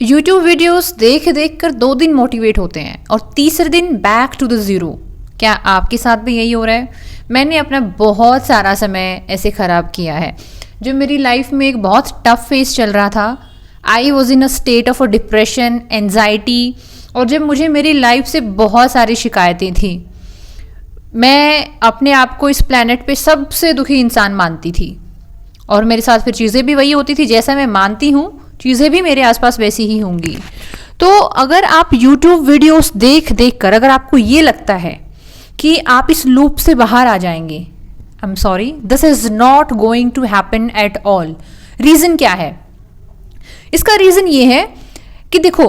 YouTube videos देख देख कर 2 दिन मोटिवेट होते हैं और तीसरे दिन बैक टू द ज़ीरो। क्या आपके साथ भी यही हो रहा है? मैंने अपना बहुत सारा समय ऐसे ख़राब किया है। जब मेरी लाइफ में एक बहुत टफ फेस चल रहा था, I was in a state of a depression, anxiety, और जब मुझे मेरी लाइफ से बहुत सारी शिकायतें थी, मैं अपने आप को इस प्लेनेट पे सबसे दुखी इंसान मानती थी। और मेरे साथ फिर चीज़ें भी वही होती थी, जैसा मैं मानती हूँ चीज़ें भी मेरे आसपास वैसी ही होंगी। तो अगर आप YouTube वीडियोस देख देख कर अगर आपको ये लगता है कि आप इस लूप से बाहर आ जाएंगे, I am sorry, this is not going to happen at all. Reason क्या है? इसका रीज़न ये है कि देखो,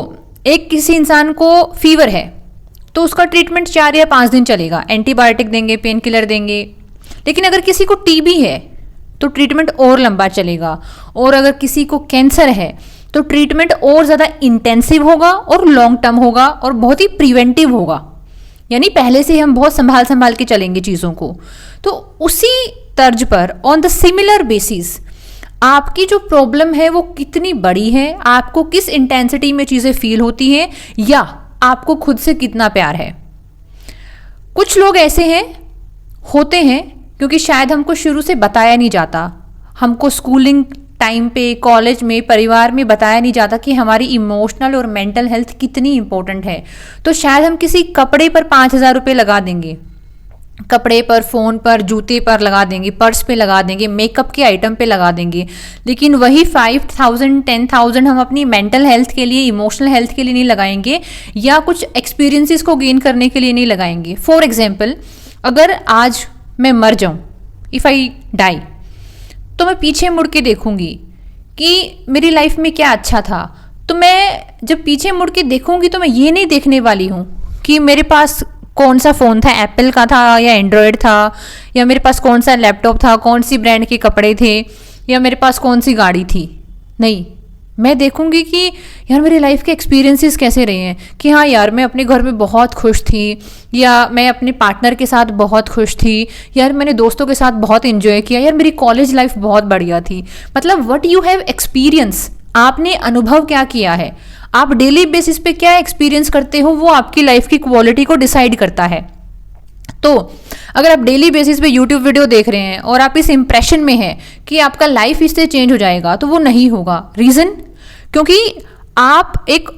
एक किसी इंसान को फीवर है तो उसका ट्रीटमेंट 4 या 5 दिन चलेगा, एंटीबायोटिक देंगे, पेन किलर देंगे। लेकिन अगर किसी को टीबी है तो ट्रीटमेंट और लंबा चलेगा, और अगर किसी को कैंसर है तो ट्रीटमेंट और ज़्यादा इंटेंसिव होगा और लॉन्ग टर्म होगा और बहुत ही प्रिवेंटिव होगा। यानी पहले से ही हम बहुत संभाल संभाल के चलेंगे चीज़ों को। तो उसी तर्ज पर ऑन द सिमिलर बेसिस आपकी जो प्रॉब्लम है वो कितनी बड़ी है, आपको किस इंटेंसिटी में चीज़ें फील होती हैं, या आपको खुद से कितना प्यार है। कुछ लोग ऐसे हैं, होते हैं, क्योंकि शायद हमको शुरू से बताया नहीं जाता, हमको स्कूलिंग टाइम पे, कॉलेज में, परिवार में बताया नहीं जाता कि हमारी इमोशनल और मेंटल हेल्थ कितनी इंपॉर्टेंट है। तो शायद हम किसी कपड़े पर 5,000 रुपये लगा देंगे, कपड़े पर, फ़ोन पर, जूते पर लगा देंगे, पर्स पे लगा देंगे, मेकअप के आइटम पे लगा देंगे, लेकिन वही 5,000 10,000 हम अपनी मेंटल हेल्थ के लिए, इमोशनल हेल्थ के लिए नहीं लगाएंगे, या कुछ एक्सपीरियंसेस को गेन करने के लिए नहीं लगाएंगे। फॉर एग्जाम्पल, अगर आज मैं मर जाऊं, इफ़ आई डाई, तो मैं पीछे मुड़ के देखूंगी कि मेरी लाइफ में क्या अच्छा था। तो मैं जब पीछे मुड़ के देखूंगी तो मैं ये नहीं देखने वाली हूँ कि मेरे पास कौन सा फ़ोन था, एप्पल का था या एंड्रॉयड था, या मेरे पास कौन सा लैपटॉप था, कौन सी ब्रांड के कपड़े थे, या मेरे पास कौन सी गाड़ी थी। नहीं, मैं देखूंगी कि यार मेरी लाइफ के एक्सपीरियंसेस कैसे रहे हैं, कि हाँ यार मैं अपने घर में बहुत खुश थी, या मैं अपने पार्टनर के साथ बहुत खुश थी, यार मैंने दोस्तों के साथ बहुत एंजॉय किया, यार मेरी कॉलेज लाइफ बहुत बढ़िया थी। मतलब व्हाट यू हैव एक्सपीरियंस, आपने अनुभव क्या किया है, आप डेली बेसिस पे क्या एक्सपीरियंस करते हो, वो आपकी लाइफ की क्वालिटी को डिसाइड करता है। तो अगर आप डेली बेसिस पे यूट्यूब वीडियो देख रहे हैं और आप इस इंप्रेशन में हैं कि आपका लाइफ इससे चेंज हो जाएगा, तो वो नहीं होगा। रीज़न, क्योंकि आप एक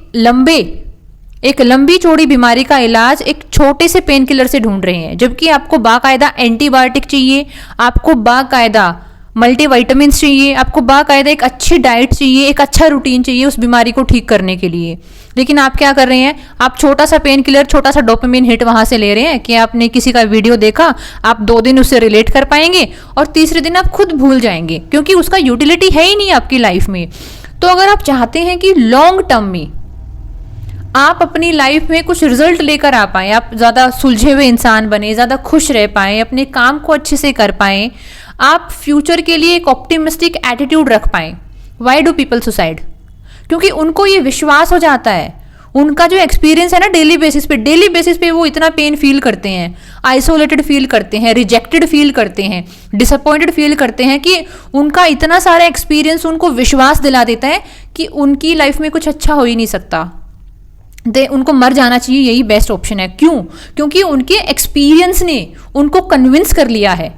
लंबी चौड़ी बीमारी का इलाज एक छोटे से पेन किलर से ढूंढ रहे हैं, जबकि आपको बाकायदा एंटीबायोटिक चाहिए, आपको बाकायदा मल्टीविटामिन्स चाहिए, आपको बाकायदा एक अच्छी डाइट चाहिए, एक अच्छा रूटीन चाहिए उस बीमारी को ठीक करने के लिए। लेकिन आप क्या कर रहे हैं, आप छोटा सा पेन किलर, छोटा सा डोपामिन हिट वहां से ले रहे हैं कि आपने किसी का वीडियो देखा, आप 2 दिन उससे रिलेट कर पाएंगे और तीसरे दिन आप खुद भूल जाएंगे, क्योंकि उसका यूटिलिटी है ही नहीं आपकी लाइफ में। तो अगर आप चाहते हैं कि लॉन्ग टर्म में आप अपनी लाइफ में कुछ रिजल्ट लेकर आ पाएं, आप ज़्यादा सुलझे हुए इंसान बने, ज़्यादा खुश रह पाएं, अपने काम को अच्छे से कर पाएं, आप फ्यूचर के लिए एक ऑप्टिमिस्टिक एटीट्यूड रख पाएं। Why do people suicide? क्योंकि उनको ये विश्वास हो जाता है, उनका जो एक्सपीरियंस है ना डेली बेसिस पे वो इतना पेन फील करते हैं, आइसोलेटेड फील करते हैं, रिजेक्टेड फील करते हैं, डिसअपॉइंटेड फील करते हैं, कि उनका इतना सारा एक्सपीरियंस उनको विश्वास दिला देता है कि उनकी लाइफ में कुछ अच्छा हो ही नहीं सकता, उनको मर जाना चाहिए, यही बेस्ट ऑप्शन है। क्यों? क्योंकि उनके एक्सपीरियंस ने उनको कन्विंस कर लिया है।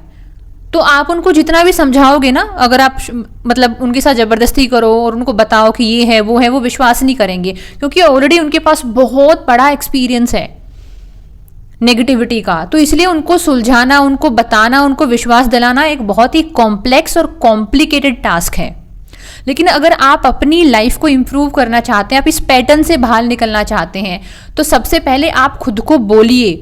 तो आप उनको जितना भी समझाओगे ना, अगर आप मतलब उनके साथ ज़बरदस्ती करो और उनको बताओ कि ये है, वो विश्वास नहीं करेंगे, क्योंकि ऑलरेडी उनके पास बहुत बड़ा एक्सपीरियंस है नेगेटिविटी का। तो इसलिए उनको सुलझाना, उनको बताना, उनको विश्वास दिलाना एक बहुत ही कॉम्प्लेक्स और कॉम्प्लिकेटेड टास्क है। लेकिन अगर आप अपनी लाइफ को इम्प्रूव करना चाहते हैं, आप इस पैटर्न से बाहर निकलना चाहते हैं, तो सबसे पहले आप खुद को बोलिए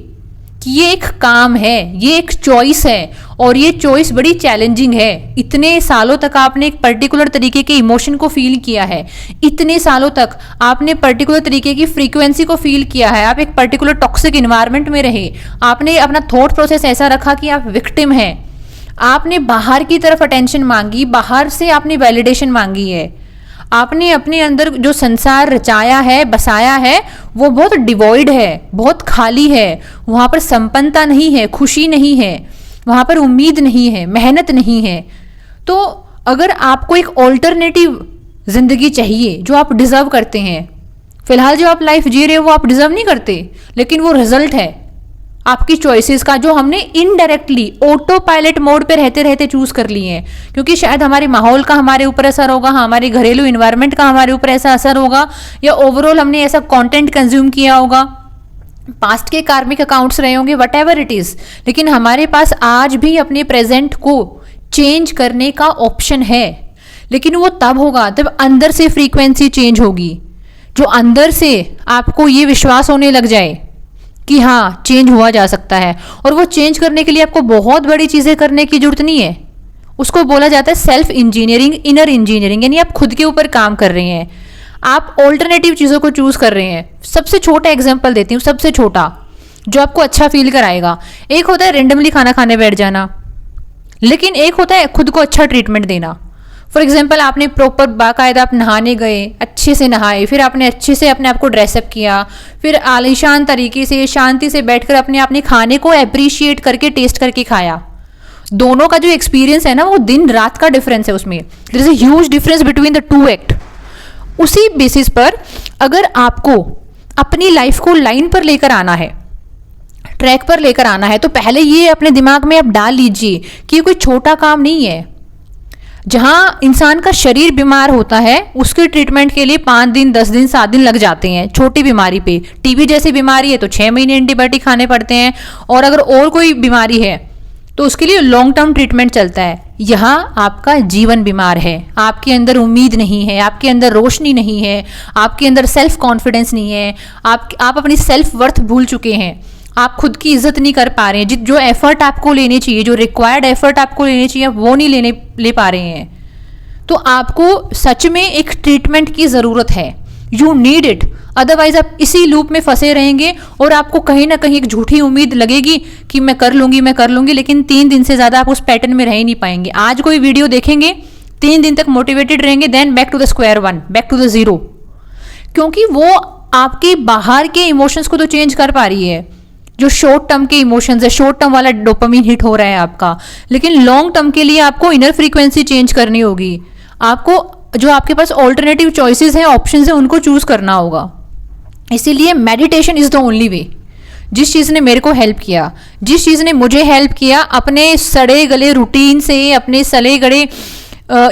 कि ये एक काम है, ये एक चॉइस है, और ये चॉइस बड़ी चैलेंजिंग है। इतने सालों तक आपने एक पर्टिकुलर तरीके के इमोशन को फील किया है, इतने सालों तक आपने पर्टिकुलर तरीके की फ्रीक्वेंसी को फील किया है, आप एक पर्टिकुलर टॉक्सिक इन्वायरमेंट में रहे, आपने अपना थॉट प्रोसेस ऐसा रखा कि आप विक्टिम हैं, आपने बाहर की तरफ अटेंशन मांगी, बाहर से आपने वैलिडेशन मांगी है, आपने अपने अंदर जो संसार रचाया है, बसाया है, वो बहुत डिवॉइड है, बहुत खाली है, वहाँ पर संपन्नता नहीं है, खुशी नहीं है, वहाँ पर उम्मीद नहीं है, मेहनत नहीं है। तो अगर आपको एक ऑल्टरनेटिव ज़िंदगी चाहिए जो आप डिज़र्व करते हैं। फिलहाल जो आप लाइफ जी रहे हो वो आप डिज़र्व नहीं करते, लेकिन वो रिजल्ट है आपकी चॉइसेस का, जो हमने इनडायरेक्टली ऑटो पायलट मोड पे रहते रहते चूज कर लिए हैं। क्योंकि शायद हमारे माहौल का हमारे ऊपर असर होगा, हमारे घरेलू इन्वायरमेंट का हमारे ऊपर ऐसा असर होगा, या ओवरऑल हमने ऐसा कंटेंट कंज्यूम किया होगा, पास्ट के कार्मिक अकाउंट्स रहे होंगे, वट एवर इट इज। लेकिन हमारे पास आज भी अपने प्रेजेंट को चेंज करने का ऑप्शन है, लेकिन वो तब होगा जब अंदर से फ्रीक्वेंसी चेंज होगी, जो अंदर से आपको ये विश्वास होने लग जाए कि हाँ चेंज हुआ जा सकता है। और वो चेंज करने के लिए आपको बहुत बड़ी चीज़ें करने की जरूरत नहीं है, उसको बोला जाता है सेल्फ इंजीनियरिंग, इनर इंजीनियरिंग, यानी आप खुद के ऊपर काम कर रहे हैं, आप ऑल्टरनेटिव चीज़ों को चूज कर रहे हैं। सबसे छोटा एग्जाम्पल देती हूँ, सबसे छोटा जो आपको अच्छा फील कराएगा। एक होता है रेंडमली खाना खाने बैठ जाना, लेकिन एक होता है खुद को अच्छा ट्रीटमेंट देना। फॉर एग्जाम्पल आपने प्रॉपर बाकायदा आप नहाने गए, अच्छे से नहाए, फिर आपने अच्छे से अपने आप को ड्रेसअप किया, फिर आलीशान तरीके से शांति से बैठकर अपने खाने को अप्रिशिएट करके टेस्ट करके खाया। दोनों का जो एक्सपीरियंस है ना, वो दिन रात का डिफरेंस है, उसमें there is a huge difference between the two act. उसी बेसिस पर अगर आपको अपनी लाइफ को लाइन पर लेकर आना है, ट्रैक पर लेकर आना है, तो पहले ये अपने दिमाग में आप डाल लीजिए कि ये कोई छोटा काम नहीं है। जहां इंसान का शरीर बीमार होता है उसके ट्रीटमेंट के लिए 5 दिन 10 दिन 7 दिन लग जाते हैं। छोटी बीमारी पे, टीबी जैसी बीमारी है तो 6 महीने एंटीबायोटिक खाने पड़ते हैं, और अगर और कोई बीमारी है तो उसके लिए लॉन्ग टर्म ट्रीटमेंट चलता है। यहाँ आपका जीवन बीमार है, आपके अंदर उम्मीद नहीं है, आपके अंदर रोशनी नहीं है, आपके अंदर सेल्फ कॉन्फिडेंस नहीं है, आप अपनी सेल्फ वर्थ भूल चुके हैं, आप खुद की इज्जत नहीं कर पा रहे हैं, जो एफर्ट आपको लेने चाहिए, जो रिक्वायर्ड एफर्ट आपको लेने चाहिए, वो नहीं ले पा रहे हैं। तो आपको सच में एक ट्रीटमेंट की ज़रूरत है, यू नीड इट। अदरवाइज आप इसी लूप में फंसे रहेंगे और आपको कहीं ना कहीं एक झूठी उम्मीद लगेगी कि मैं कर लूंगी, लेकिन 3 दिन से ज़्यादा आप उस पैटर्न में रह ही नहीं पाएंगे। आज कोई वीडियो देखेंगे, 3 दिन तक मोटिवेटेड रहेंगे, then back to the square one, back to the zero, क्योंकि वो आपके बाहर के इमोशंस को तो चेंज कर पा रही है। जो शॉर्ट टर्म के इमोशंस है, शॉर्ट टर्म वाला डोपामिन हिट हो रहा है आपका, लेकिन लॉन्ग टर्म के लिए आपको इनर फ्रीक्वेंसी चेंज करनी होगी। आपको जो आपके पास ऑल्टरनेटिव चॉइसेस हैं, ऑप्शंस हैं, उनको चूज करना होगा। इसीलिए meditation is the only way. जिस चीज़ ने मेरे को हेल्प किया, जिस चीज़ ने मुझे हेल्प किया अपने सड़े गले रूटीन से, अपने सड़े गले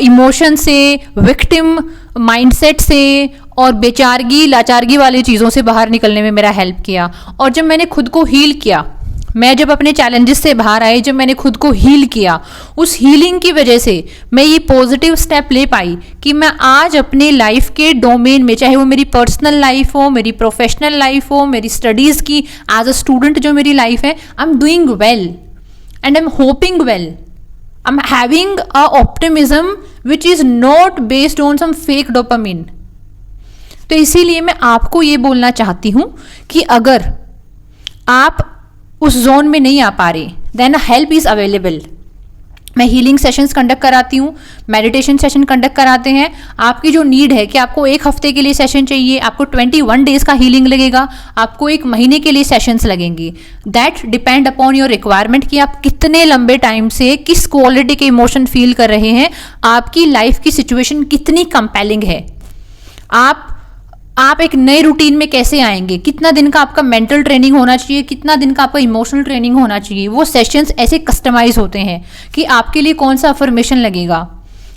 इमोशन से, विक्टिम माइंडसेट से और बेचारगी लाचारगी वाली चीज़ों से बाहर निकलने में मेरा हेल्प किया। और जब मैंने खुद को हील किया, मैं जब अपने चैलेंजेस से बाहर आई, जब मैंने खुद को हील किया, उस हीलिंग की वजह से मैं ये पॉजिटिव स्टेप ले पाई कि मैं आज अपने लाइफ के डोमेन में, चाहे वो मेरी पर्सनल लाइफ हो, मेरी प्रोफेशनल लाइफ हो, मेरी स्टडीज़ की एज अ स्टूडेंट जो मेरी लाइफ है, I am doing well and I am hoping well, I am having a optimism which is not based on some fake dopamine. तो इसीलिए मैं आपको ये बोलना चाहती हूँ कि अगर आप उस जोन में नहीं आ पा रहे, देन हेल्प इज़ अवेलेबल। मैं हीलिंग सेशंस कंडक्ट कराती हूँ, मेडिटेशन सेशन कंडक्ट कराते हैं। आपकी जो नीड है कि आपको 1 हफ्ते के लिए सेशन चाहिए, आपको 21 डेज का हीलिंग लगेगा, आपको 1 महीने के लिए सेशंस लगेंगी, that depend upon your requirement कि आप कितने लंबे टाइम से किस क्वालिटी के इमोशन फील कर रहे हैं, आपकी लाइफ की सिचुएशन कितनी कंपेलिंग है, आप एक नए रूटीन में कैसे आएंगे, कितना दिन का आपका मेंटल ट्रेनिंग होना चाहिए, कितना दिन का आपका इमोशनल ट्रेनिंग होना चाहिए। वो सेशंस ऐसे कस्टमाइज होते हैं कि आपके लिए कौन सा अफर्मेशन लगेगा,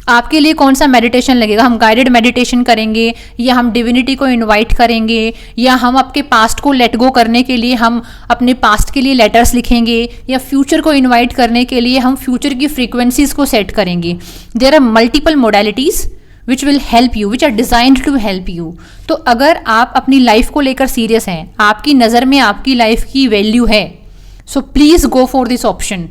आपके लिए कौन सा मेडिटेशन लगेगा। हम गाइडेड मेडिटेशन करेंगे, या हम डिविनिटी को इनवाइट करेंगे, या हम आपके पास्ट को लेट गो करने के लिए हम अपने पास्ट के लिए लेटर्स लिखेंगे, या फ्यूचर को इनवाइट करने के लिए हम फ्यूचर की फ्रीक्वेंसीज को सेट करेंगे। There are multiple modalities which will help you, which are designed to help you. तो अगर आप अपनी लाइफ को लेकर सीरियस हैं, आपकी नज़र में आपकी लाइफ की वैल्यू है, so please go for this option.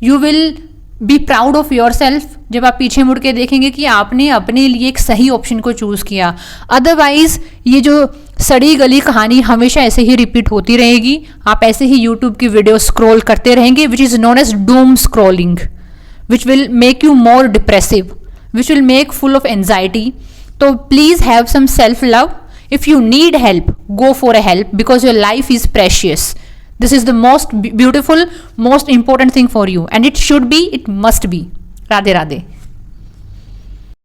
You will be proud of your self जब आप पीछे मुड़ के देखेंगे कि आपने अपने लिए एक सही ऑप्शन को चूज़ किया। अदरवाइज ये जो सड़ी गली कहानी हमेशा ऐसे ही रिपीट होती रहेगी, आप ऐसे ही यूट्यूब की वीडियो स्क्रॉल करते रहेंगे, which is known as doom scrolling, which will make you more depressive, which will make full of anxiety. So please have some self love. If you need help, go for a help because your life is precious. This is the most beautiful, most important thing for you, and it should be, it must be. Radhe Radhe.